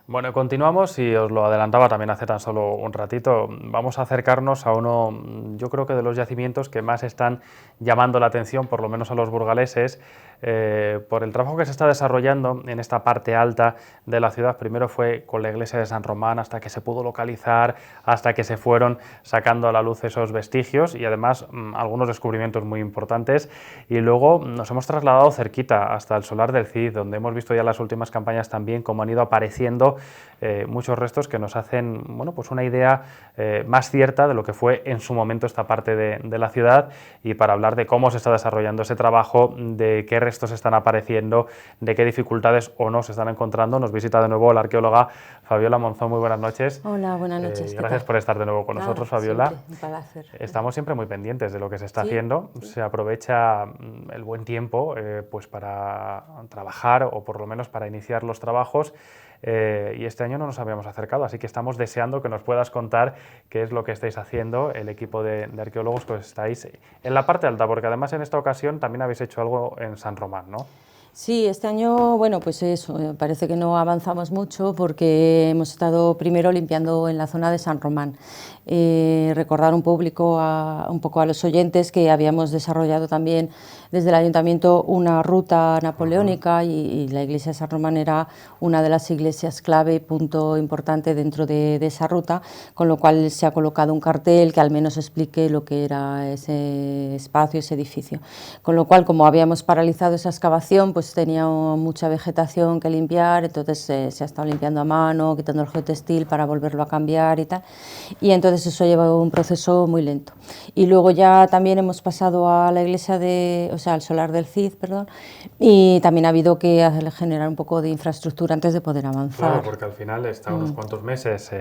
Bueno, continuamos y os lo adelantaba también hace tan solo un ratito. Vamos a acercarnos a uno, yo creo que de los yacimientos que más están llamando la atención, por lo menos a los burgaleses, por el trabajo que se está desarrollando en esta parte alta de la ciudad. Primero fue con la iglesia de San Román, hasta que se pudo localizar, hasta que se fueron sacando a la luz esos vestigios y además algunos descubrimientos muy importantes. Y luego nos hemos trasladado cerquita hasta el Solar del Cid, donde hemos visto ya las últimas campañas también cómo han ido apareciendo muchos restos que nos hacen, bueno, pues una idea más cierta de lo que fue en su momento esta parte de la ciudad, y para hablar de cómo se está desarrollando ese trabajo, de qué restos están apareciendo, de qué dificultades o no se están encontrando, nos visita de nuevo la arqueóloga Fabiola Monzón. Muy buenas noches. Hola, buenas noches. Gracias por estar de nuevo con nosotros, Fabiola. Siempre, un placer. Estamos siempre muy pendientes de lo que se está Sí, haciendo. sí. Se aprovecha el buen tiempo pues para trabajar, o por lo menos para iniciar los trabajos, y este año no nos habíamos acercado, así que estamos deseando que nos puedas contar qué es lo que estáis haciendo, el equipo de arqueólogos que estáis en la parte alta, porque además en esta ocasión también habéis hecho algo en San Román, ¿no? Sí, este año, bueno, pues eso, parece que no avanzamos mucho porque hemos estado primero limpiando en la zona de San Román. Recordar un poco a los oyentes que habíamos desarrollado también desde el Ayuntamiento una ruta napoleónica y la iglesia de San Román era una de las iglesias clave, punto importante dentro de esa ruta, con lo cual se ha colocado un cartel que al menos explique lo que era ese espacio, ese edificio. Con lo cual, como habíamos paralizado esa excavación, pues tenía mucha vegetación que limpiar, entonces se ha estado limpiando a mano, quitando el geotextil para volverlo a cambiar y tal, y entonces eso lleva un proceso muy lento. Y luego ya también hemos pasado a la iglesia al Solar del Cid, perdón, y también ha habido que generar un poco de infraestructura antes de poder avanzar. Claro, porque al final está unos cuantos meses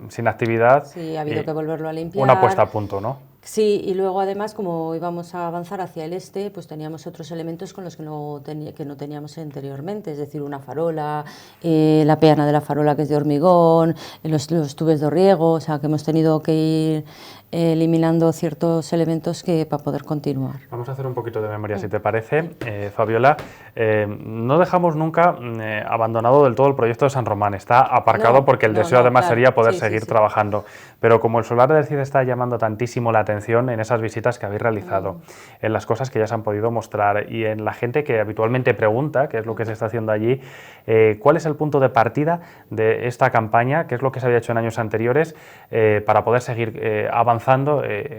sin actividad. Sí, ha habido que volverlo a limpiar. Una puesta a punto, ¿no? Sí, y luego además, como íbamos a avanzar hacia el este, pues teníamos otros elementos con los que no teníamos anteriormente, es decir, una farola, la peana de la farola que es de hormigón, los tubos de riego, o sea, que hemos tenido que ir eliminando ciertos elementos para poder continuar. Vamos a hacer un poquito de memoria, si te parece, Fabiola. No dejamos nunca abandonado del todo el proyecto de San Román. Está aparcado porque el deseo además claro, sería poder sí, seguir sí. trabajando. Pero como el Solar del Cid está llamando tantísimo la atención en esas visitas que habéis realizado, en las cosas que ya se han podido mostrar y en la gente que habitualmente pregunta qué es lo que se está haciendo allí, ¿cuál es el punto de partida de esta campaña? ¿Qué es lo que se había hecho en años anteriores para poder seguir avanzando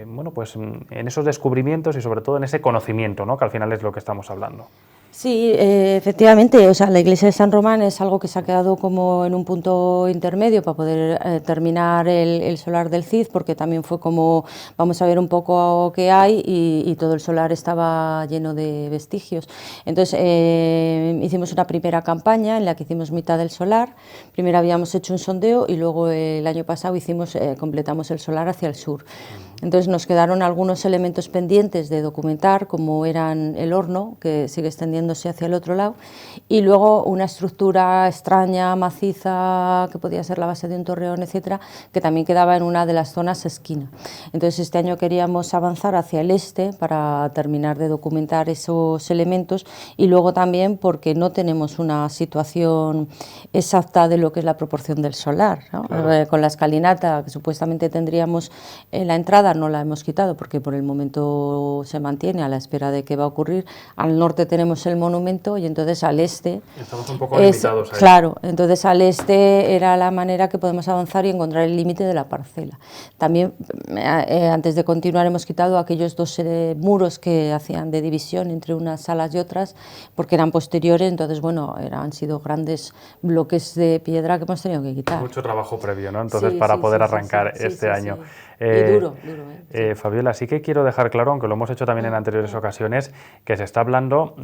bueno, pues, en esos descubrimientos y sobre todo en ese conocimiento, ¿no? Que al final es lo que estamos hablando? Sí, efectivamente, o sea, la iglesia de San Román es algo que se ha quedado como en un punto intermedio para poder terminar el Solar del Cid, porque también fue como, vamos a ver un poco qué hay, y todo el solar estaba lleno de vestigios. Entonces hicimos una primera campaña en la que hicimos mitad del solar. Primero habíamos hecho un sondeo y luego el año pasado completamos el solar hacia el sur. Entonces nos quedaron algunos elementos pendientes de documentar, como eran el horno, que sigue extendiéndose hacia el otro lado, y luego una estructura extraña, maciza, que podía ser la base de un torreón, etcétera, que también quedaba en una de las zonas esquina. Entonces este año queríamos avanzar hacia el este para terminar de documentar esos elementos, y luego también porque no tenemos una situación exacta de lo que es la proporción del solar, ¿no? Claro. Con la escalinata que supuestamente tendríamos en la entrada, no la hemos quitado porque por el momento se mantiene a la espera de qué va a ocurrir. Al norte tenemos el monumento y entonces al este... Estamos un poco limitados ahí. Claro, entonces al este era la manera que podemos avanzar y encontrar el límite de la parcela. También, antes de continuar, hemos quitado aquellos dos muros que hacían de división entre unas salas y otras, porque eran posteriores, entonces, bueno, han sido grandes bloques de piedra que hemos tenido que quitar. Mucho trabajo previo, ¿no? Entonces, para poder arrancar este año. Y duro. Fabiola, sí que quiero dejar claro, aunque lo hemos hecho también en anteriores ocasiones, que se está hablando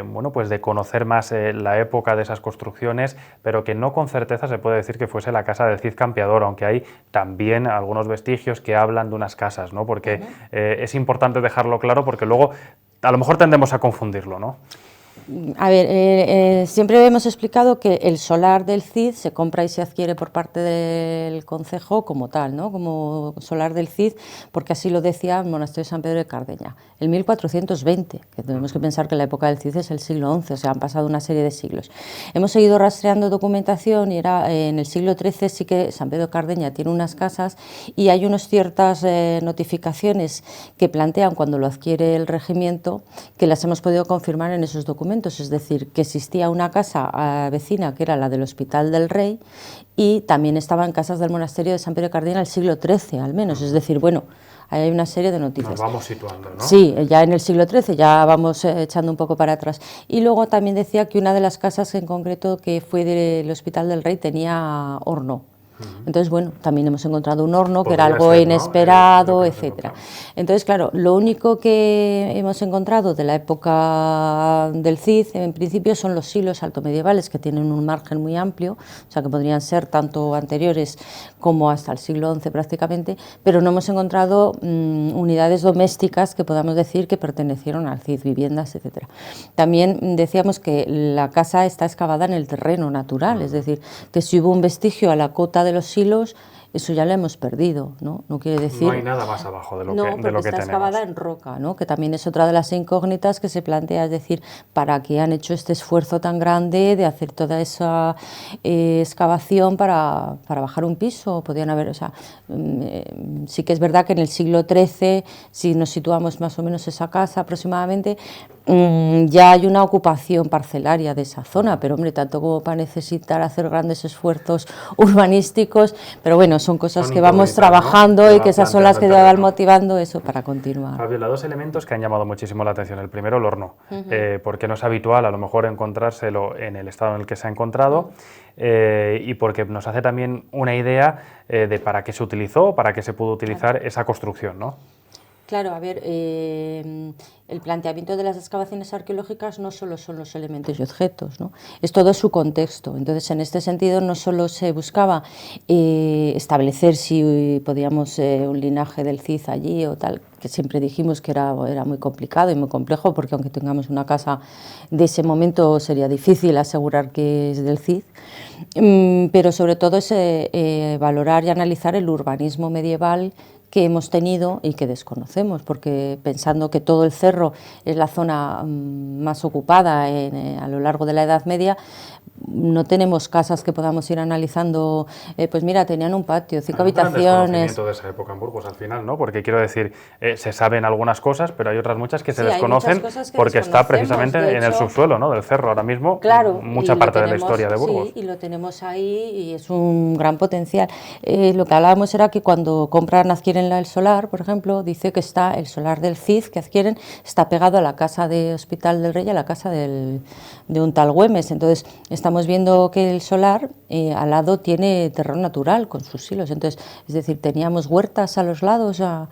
bueno, pues de conocer más la época de esas construcciones, pero que no con certeza se puede decir que fuese la casa del Cid Campeador, aunque hay también algunos vestigios que hablan de unas casas, ¿no? Porque es importante dejarlo claro, porque luego a lo mejor tendemos a confundirlo, ¿no? A ver, siempre hemos explicado que el solar del Cid se compra y se adquiere por parte del concejo como tal, ¿no? Como solar del Cid, porque así lo decía el monasterio de San Pedro de Cardeña, el 1420, que tenemos que pensar que la época del Cid es el siglo XI, o sea, han pasado una serie de siglos. Hemos seguido rastreando documentación y era en el siglo XIII sí que San Pedro de Cardeña tiene unas casas y hay unas ciertas notificaciones que plantean cuando lo adquiere el regimiento, que las hemos podido confirmar en esos documentos. Es decir, que existía una casa vecina que era la del Hospital del Rey y también estaban casas del monasterio de San Pedro de Cardeña del siglo XIII al menos, es decir, bueno, ahí hay una serie de noticias. Nos vamos situando, ¿no? Sí, ya en el siglo XIII, ya vamos echando un poco para atrás. Y luego también decía que una de las casas en concreto que fue del Hospital del Rey tenía horno. Entonces, bueno, también hemos encontrado un horno, que era algo ser, ¿no? inesperado, etcétera. Entonces, claro, lo único que hemos encontrado de la época del Cid, en principio, son los silos altomedievales, que tienen un margen muy amplio, o sea, que podrían ser tanto anteriores como hasta el siglo XI prácticamente, pero no hemos encontrado unidades domésticas que podamos decir que pertenecieron al Cid, viviendas, etcétera. También decíamos que la casa está excavada en el terreno natural, es decir, que si hubo un vestigio a la cota de los silos, eso ya lo hemos perdido, ¿no? No quiere decir... No hay nada más abajo de lo no, que, porque está tenemos. excavada en roca, ¿no? Que también es otra de las incógnitas que se plantea, es decir, ¿para qué han hecho este esfuerzo tan grande de hacer toda esa excavación para bajar un piso? Podrían haber, o sea, sí que es verdad que en el siglo XIII, si nos situamos más o menos esa casa aproximadamente, ya hay una ocupación parcelaria de esa zona, pero hombre, tanto como para necesitar hacer grandes esfuerzos urbanísticos, pero bueno, son cosas que vamos trabajando, ¿no? Y que esas son las que te van motivando eso para continuar. Fabiola, dos elementos que han llamado muchísimo la atención. El primero, el horno, porque no es habitual a lo mejor encontrárselo en el estado en el que se ha encontrado, y porque nos hace también una idea de para qué se utilizó, para qué se pudo utilizar esa construcción, ¿no? Claro, a ver, el planteamiento de las excavaciones arqueológicas no solo son los elementos y objetos, ¿no? Es todo su contexto. Entonces, en este sentido, no solo se buscaba establecer si podíamos un linaje del Cid allí o tal, que siempre dijimos que era muy complicado y muy complejo, porque aunque tengamos una casa de ese momento sería difícil asegurar que es del Cid, pero sobre todo es valorar y analizar el urbanismo medieval que hemos tenido y que desconocemos, porque pensando que todo el cerro es la zona más ocupada a lo largo de la Edad Media, no tenemos casas que podamos ir analizando, pues mira, tenían un patio, 5 habitaciones... Hay un gran desconocimiento de esa época en Burgos al final, ¿no? Porque quiero decir, se saben algunas cosas, pero hay otras muchas que se desconocen porque está precisamente en el subsuelo, ¿no? Del cerro ahora mismo, claro, mucha parte de la historia de Burgos. Sí, y lo tenemos ahí y es un gran potencial. Lo que hablábamos era que cuando adquieren el solar, por ejemplo, dice que está el solar del Cid que adquieren, está pegado a la casa de Hospital del Rey, a la casa de un tal Güemes. Entonces, estamos viendo que el solar al lado tiene terreno natural con sus silos. Entonces, es decir, teníamos huertas a los lados, claro.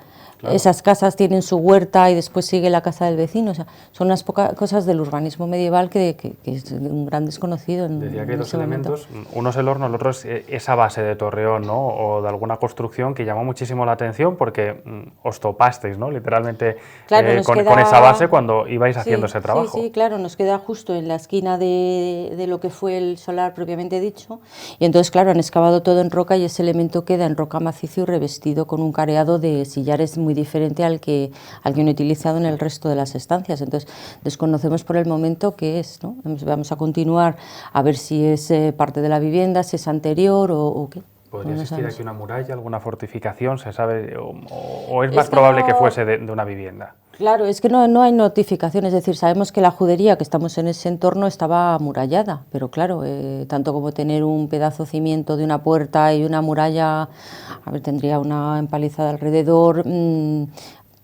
Esas casas tienen su huerta y después sigue la casa del vecino. O sea, son unas pocas cosas del urbanismo medieval que es un gran desconocido. Decía que hay dos elementos, uno es el horno, el otro es esa base de torreón, ¿no? O de alguna construcción que llamó muchísimo la atención porque os topasteis, ¿no? Literalmente, claro, con esa base cuando ibais haciendo ese trabajo. Sí, claro, nos queda justo en la esquina de lo que fue el solar propiamente dicho, y entonces, claro, han excavado todo en roca y ese elemento queda en roca macizo y revestido con un careado de sillares muy diferente al que han utilizado en el resto de las estancias. Entonces, desconocemos por el momento qué es, ¿no? Vamos a continuar a ver si es parte de la vivienda, si es anterior o qué. ¿Podría existir aquí una muralla, alguna fortificación? ¿Se sabe? ¿O es más probable que fuese de una vivienda? Claro, es que no hay notificación, es decir, sabemos que la judería, que estamos en ese entorno, estaba amurallada, pero claro, tanto como tener un pedazo cimiento de una puerta y una muralla, a ver, tendría una empalizada alrededor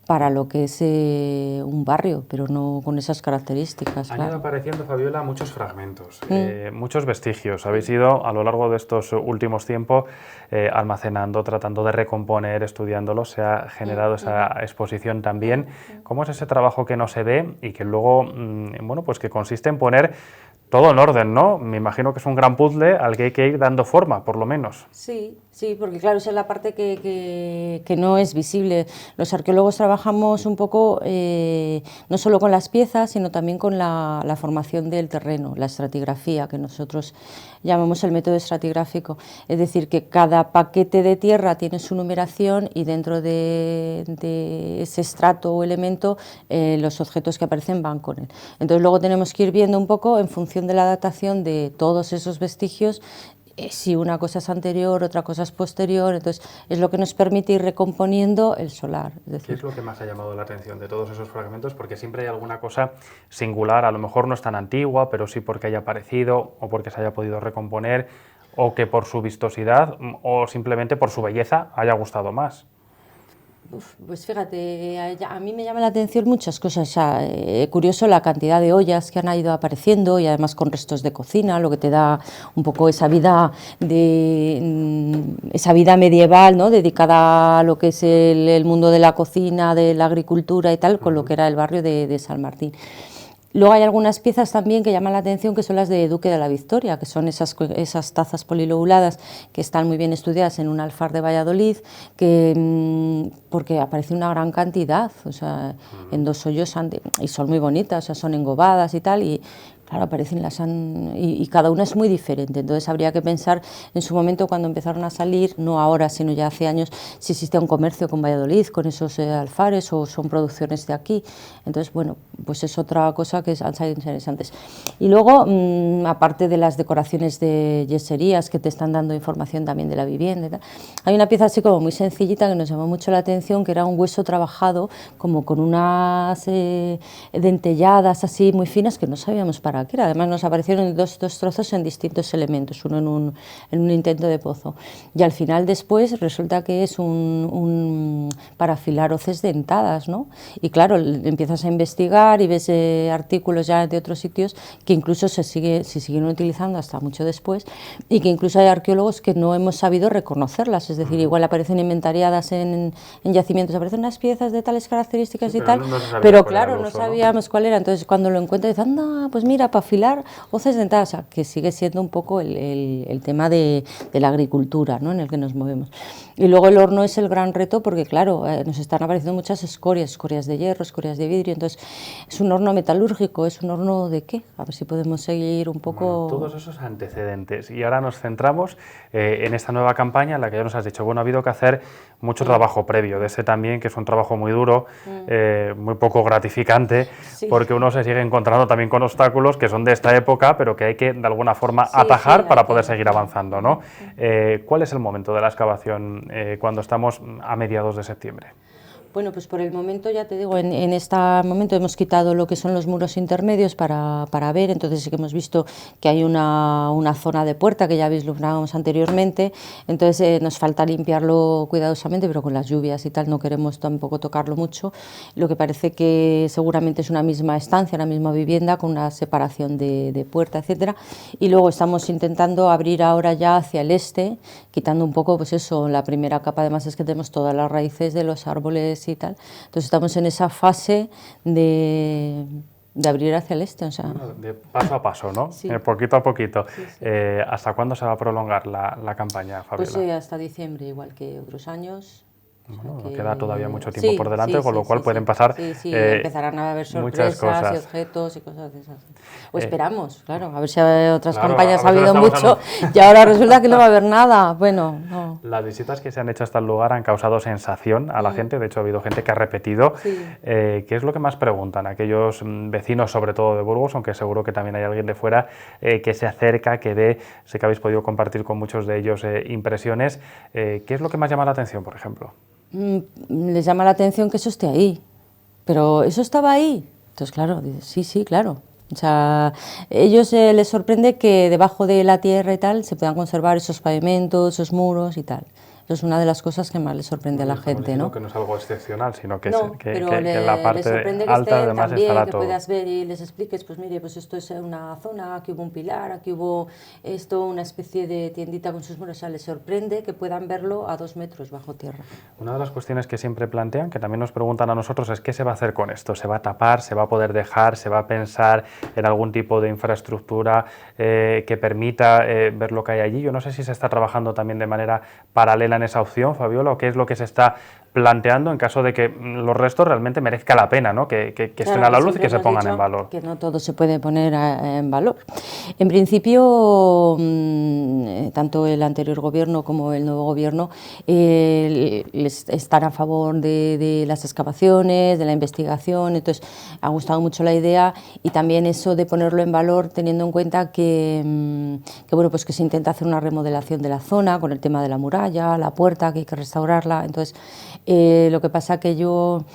para lo que es un barrio, pero no con esas características. Han ido apareciendo, Fabiola, muchos fragmentos, muchos vestigios. Habéis ido a lo largo de estos últimos tiempos almacenando, tratando de recomponer, estudiándolos. Se ha generado esa exposición también. ¿Cómo es ese trabajo que no se ve y que luego, bueno, pues que consiste en poner todo en orden, ¿no? Me imagino que es un gran puzzle al que hay que ir dando forma, por lo menos. Sí, sí, porque claro, esa es la parte que no es visible. Los arqueólogos trabajamos un poco no solo con las piezas, sino también con la formación del terreno, la estratigrafía, que nosotros llamamos el método estratigráfico. Es decir, que cada paquete de tierra tiene su numeración y dentro de ese estrato o elemento los objetos que aparecen van con él. Entonces luego tenemos que ir viendo un poco en función de la datación de todos esos vestigios, si una cosa es anterior, otra cosa es posterior, entonces es lo que nos permite ir recomponiendo el solar. Es decir, ¿qué es lo que más ha llamado la atención de todos esos fragmentos? Porque siempre hay alguna cosa singular, a lo mejor no es tan antigua, pero sí porque haya aparecido o porque se haya podido recomponer, o que por su vistosidad o simplemente por su belleza haya gustado más. Pues fíjate, a mí me llama la atención muchas cosas. O sea, curioso la cantidad de ollas que han ido apareciendo y además con restos de cocina, lo que te da un poco esa vida esa vida medieval, ¿no? Dedicada a lo que es el mundo de la cocina, de la agricultura y tal, con lo que era el barrio de San Martín. Luego hay algunas piezas también que llaman la atención, que son las de Duque de la Victoria, que son esas tazas polilobuladas que están muy bien estudiadas en un alfar de Valladolid, porque aparece una gran cantidad, o sea, en 2 hoyos, y son muy bonitas, o sea, son engobadas y tal, y claro, aparecen y cada una es muy diferente, entonces habría que pensar en su momento cuando empezaron a salir, no ahora, sino ya hace años, si existía un comercio con Valladolid, con esos alfares, o son producciones de aquí. Entonces, bueno, pues es otra cosa que han salido interesantes. Y luego, aparte de las decoraciones de yeserías que te están dando información también de la vivienda y tal, hay una pieza así como muy sencillita que nos llamó mucho la atención, que era un hueso trabajado como con unas dentelladas así muy finas que no sabíamos para qué era. Además nos aparecieron dos trozos en distintos elementos, uno en un intento de pozo. Y al final después resulta que es para afilar hoces dentadas, ¿no? Y claro, empiezas a investigar y ves artículos ya de otros sitios que incluso se siguen utilizando hasta mucho después, y que incluso hay arqueólogos que no hemos sabido reconocerlas, es decir, igual aparecen inventariadas en yacimientos, aparecen unas piezas de tales características y tal, pero claro, no sabíamos cuál era. Entonces cuando lo encuentras dices, anda, pues mira, para afilar hoces dentadas, o sea, que sigue siendo un poco el tema de la agricultura, ¿no?, en el que nos movemos. Y luego el horno es el gran reto porque, claro, nos están apareciendo muchas escorias de hierro, escorias de vidrio, entonces es un horno metalúrgico, ¿es un horno de qué? A ver si podemos seguir un poco... Bueno, todos esos antecedentes. Y ahora nos centramos en esta nueva campaña en la que ya nos has dicho, bueno, ha habido que hacer mucho trabajo previo, de ese también, que es un trabajo muy duro, muy poco gratificante, porque uno se sigue encontrando también con obstáculos que son de esta época, pero que hay que de alguna forma atajar para poder seguir avanzando, ¿no? ¿Cuál es el momento de la excavación cuando estamos a mediados de septiembre? Bueno, pues por el momento, ya te digo, en este momento hemos quitado lo que son los muros intermedios para ver, entonces sí que hemos visto que hay una zona de puerta que ya vislumbrábamos anteriormente, entonces nos falta limpiarlo cuidadosamente, pero con las lluvias y tal no queremos tampoco tocarlo mucho, lo que parece que seguramente es una misma estancia, una misma vivienda con una separación de puerta, etcétera, y luego estamos intentando abrir ahora ya hacia el este, quitando un poco, pues eso, la primera capa además es que tenemos todas las raíces de los árboles y tal, entonces estamos en esa fase de abrir hacia el este, o sea... Bueno, de paso a paso, ¿no? Sí. Poquito a poquito. Sí, sí. ¿Hasta cuándo se va a prolongar la campaña, Fabiola? Pues hasta diciembre, igual que otros años. Bueno, O sea que... queda todavía mucho tiempo por delante, con lo cual pueden sí, pasar empezarán a haber sorpresas muchas cosas. y objetos y cosas de esas. O esperamos, claro, a ver si hay otras campañas ha ver si habido lo estamos mucho y ahora resulta que no va a haber nada. Bueno, no. Las visitas que se han hecho hasta el lugar han causado sensación a la gente, de hecho ha habido gente que ha repetido. Sí. ¿Qué es lo que más preguntan aquellos vecinos, sobre todo de Burgos, aunque seguro que también hay alguien de fuera que se acerca, que ve, sé que habéis podido compartir con muchos de ellos impresiones? ¿Qué es lo que más llama la atención, por ejemplo? Les llama la atención que eso esté ahí, pero ¿eso estaba ahí? Entonces, claro, sí, claro. O sea, ellos les sorprende que debajo de la tierra y tal se puedan conservar esos pavimentos, esos muros y tal. Eso es una de las cosas que más le sorprende a la gente, ¿no? Que no es algo excepcional, sino que, No, que le la parte sorprende que alta estén además también, estará que todo. puedas ver y les expliques, pues mire, pues esto es una zona, aquí hubo un pilar, aquí hubo esto, una especie de tiendita con sus muros, o sea, les sorprende que puedan verlo a 2 metros bajo tierra. Una de las cuestiones que siempre plantean, que también nos preguntan a nosotros, es qué se va a hacer con esto. ¿Se va a tapar? ¿Se va a poder dejar? ¿Se va a pensar en algún tipo de infraestructura que permita ver lo que hay allí? Yo no sé si se está trabajando también de manera paralela en esa opción, Fabiola, o qué es lo que se está planteando en caso de que los restos realmente merezca la pena, ¿no? que estén a la luz y que se pongan en valor. Que no todo se puede poner en valor. En principio, tanto el anterior gobierno como el nuevo gobierno están a favor de las excavaciones, de la investigación, entonces ha gustado mucho la idea y también eso de ponerlo en valor teniendo en cuenta que bueno, pues que se intenta hacer una remodelación de la zona con el tema de la muralla, la puerta, que hay que restaurarla, entonces lo que pasa que yo,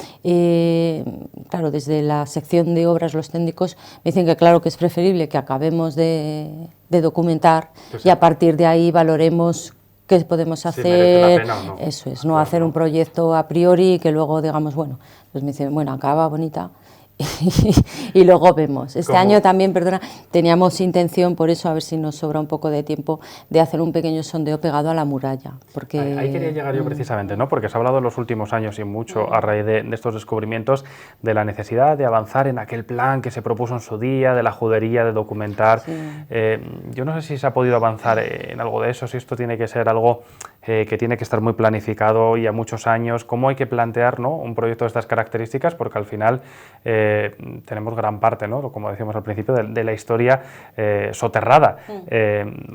claro, desde la sección de obras los técnicos me dicen que claro que es preferible que acabemos de documentar y a partir de ahí valoremos qué podemos hacer, merece la pena o no. Eso es, no hacer un proyecto a priori que luego digamos, bueno, pues me dicen, bueno, acaba bonita, y luego vemos. Este año también, perdona, teníamos intención, por eso a ver si nos sobra un poco de tiempo, de hacer un pequeño sondeo pegado a la muralla. Porque ahí quería llegar yo precisamente, ¿no? Porque se ha hablado en los últimos años y mucho a raíz de estos descubrimientos de la necesidad de avanzar en aquel plan que se propuso en su día, de la judería, de documentar. Sí. Yo no sé si se ha podido avanzar en algo de eso, si esto tiene que ser algo que tiene que estar muy planificado y a muchos años. ¿Cómo hay que plantear, ¿no?, un proyecto de estas características? Porque al final tenemos gran parte, ¿no?, como decíamos al principio, de la historia soterrada.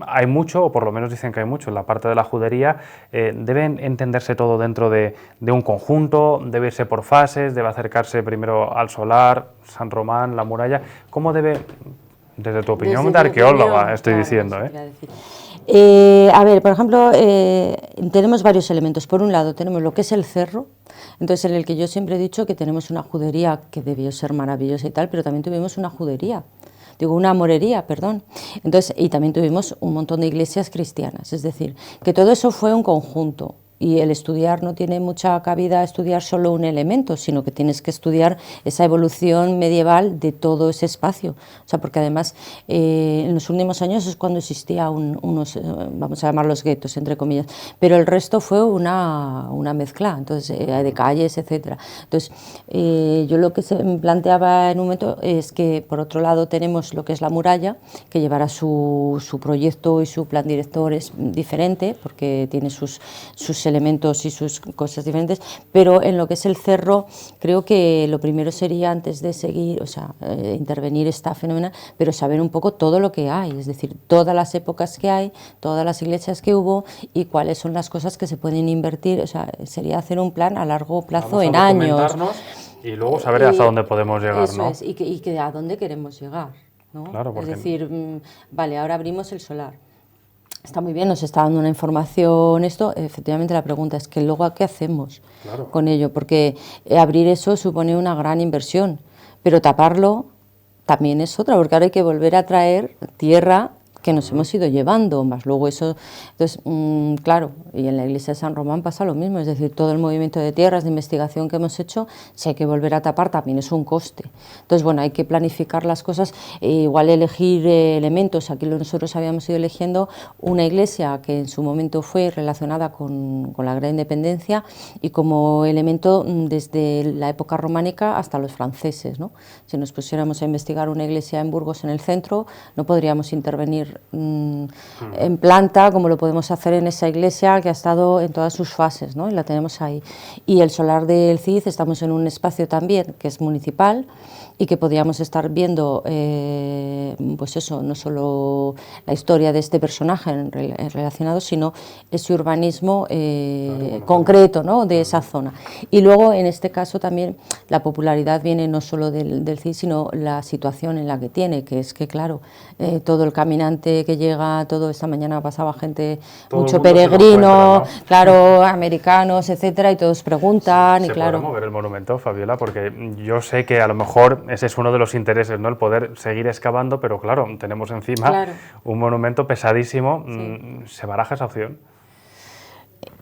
Hay mucho, o por lo menos dicen que hay mucho, en la parte de la judería. Debe entenderse todo dentro de un conjunto, debe irse por fases, debe acercarse primero al solar, San Román, la muralla. ¿Cómo debe, desde tu opinión de arqueóloga, estoy diciendo, a ver, por ejemplo, tenemos varios elementos. Por un lado tenemos lo que es el cerro, entonces en el que yo siempre he dicho que tenemos una judería que debió ser maravillosa y tal, pero también tuvimos una judería, digo una morería, perdón, entonces, y también tuvimos un montón de iglesias cristianas, es decir, que todo eso fue un conjunto. Y el estudiar no tiene mucha cabida estudiar solo un elemento, sino que tienes que estudiar esa evolución medieval de todo ese espacio. O sea, porque además en los últimos años es cuando existía unos, vamos a llamarlos guetos, entre comillas, pero el resto fue una mezcla, entonces de calles, etcétera. Entonces, yo lo que se me planteaba en un momento es que, por otro lado, tenemos lo que es la muralla, que llevará su proyecto y su plan director es diferente, porque tiene sus elementos y sus cosas diferentes, pero en lo que es el cerro creo que lo primero sería, antes de seguir, o sea, intervenir esta fenómeno, pero saber un poco todo lo que hay, es decir, todas las épocas que hay, todas las iglesias que hubo y cuáles son las cosas que se pueden invertir, o sea, sería hacer un plan a largo plazo, en años. Y luego saber hasta dónde podemos llegar, eso ¿no? Es, y que a dónde queremos llegar, ¿no? Claro, porque... Es decir, vale, ahora abrimos el solar. Está muy bien, nos está dando una información esto, efectivamente la pregunta es que luego ¿qué hacemos con ello? Porque abrir eso supone una gran inversión, pero taparlo también es otra, porque ahora hay que volver a traer tierra que nos hemos ido llevando, más luego eso, entonces, claro, y en la iglesia de San Román pasa lo mismo, es decir, todo el movimiento de tierras, de investigación que hemos hecho, si hay que volver a tapar también es un coste, entonces bueno, hay que planificar las cosas, igual elegir elementos, aquí nosotros habíamos ido eligiendo una iglesia que en su momento fue relacionada con la Gran Independencia y como elemento desde la época románica hasta los franceses, ¿no? Si nos pusiéramos a investigar una iglesia en Burgos en el centro, no podríamos intervenir en planta como lo podemos hacer en esa iglesia que ha estado en todas sus fases, ¿no? Y la tenemos ahí. Y el solar del CID, estamos en un espacio también que es municipal y que podríamos estar viendo, pues eso, no solo la historia de este personaje relacionado, sino ese urbanismo concreto, ¿no?, de esa zona. Y luego, en este caso también, la popularidad viene no solo del CID, sino la situación en la que tiene, que es que, claro, todo el caminante que llega, todo, esta mañana pasaba gente, todo mucho peregrino, ¿no? Claro, americanos, etcétera, y todos preguntan. Sí, y claro. ¿Se mover el monumento, Fabiola? Porque yo sé que a lo mejor ese es uno de los intereses, ¿no?, el poder seguir excavando, pero claro, tenemos encima un monumento pesadísimo. Sí. ¿Se baraja esa opción?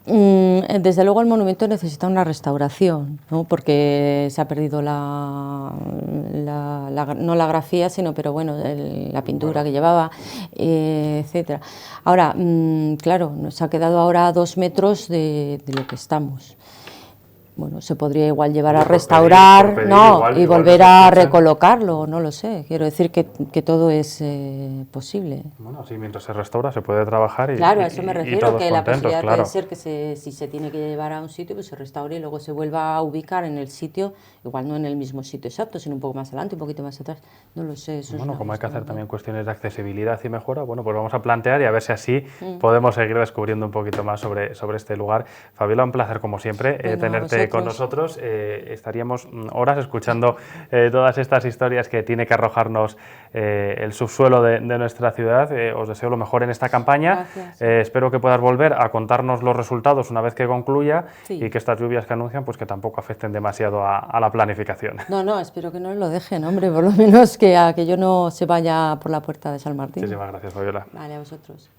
Desde luego el monumento necesita una restauración, ¿no? Porque se ha perdido no la grafía, sino, pero bueno, la pintura que llevaba, etcétera. Ahora, claro, nos ha quedado ahora a 2 metros de lo que estamos. Bueno, se podría igual llevar a restaurar, y volver a recolocarlo, no lo sé. Quiero decir que todo es posible. Bueno, así mientras se restaura se puede trabajar y claro, a eso me refiero, que la posibilidad claro. puede ser que si se tiene que llevar a un sitio, pues se restaure y luego se vuelva a ubicar en el sitio, igual no en el mismo sitio exacto, sino un poco más adelante, un poquito más atrás. No lo sé. Eso bueno, como hay que hacer también cuestiones de accesibilidad y mejora, bueno, pues vamos a plantear y a ver si así podemos seguir descubriendo un poquito más sobre este lugar. Fabiola, un placer como siempre tenerte con nosotros. Estaríamos horas escuchando todas estas historias que tiene que arrojarnos el subsuelo de nuestra ciudad. Os deseo lo mejor en esta campaña. Espero que puedas volver a contarnos los resultados una vez que concluya y que estas lluvias que anuncian pues que tampoco afecten demasiado a la planificación. No, espero que no lo dejen, hombre, por lo menos que aquello no se vaya por la puerta de San Martín. Muchísimas gracias, Fabiola. Vale, a vosotros.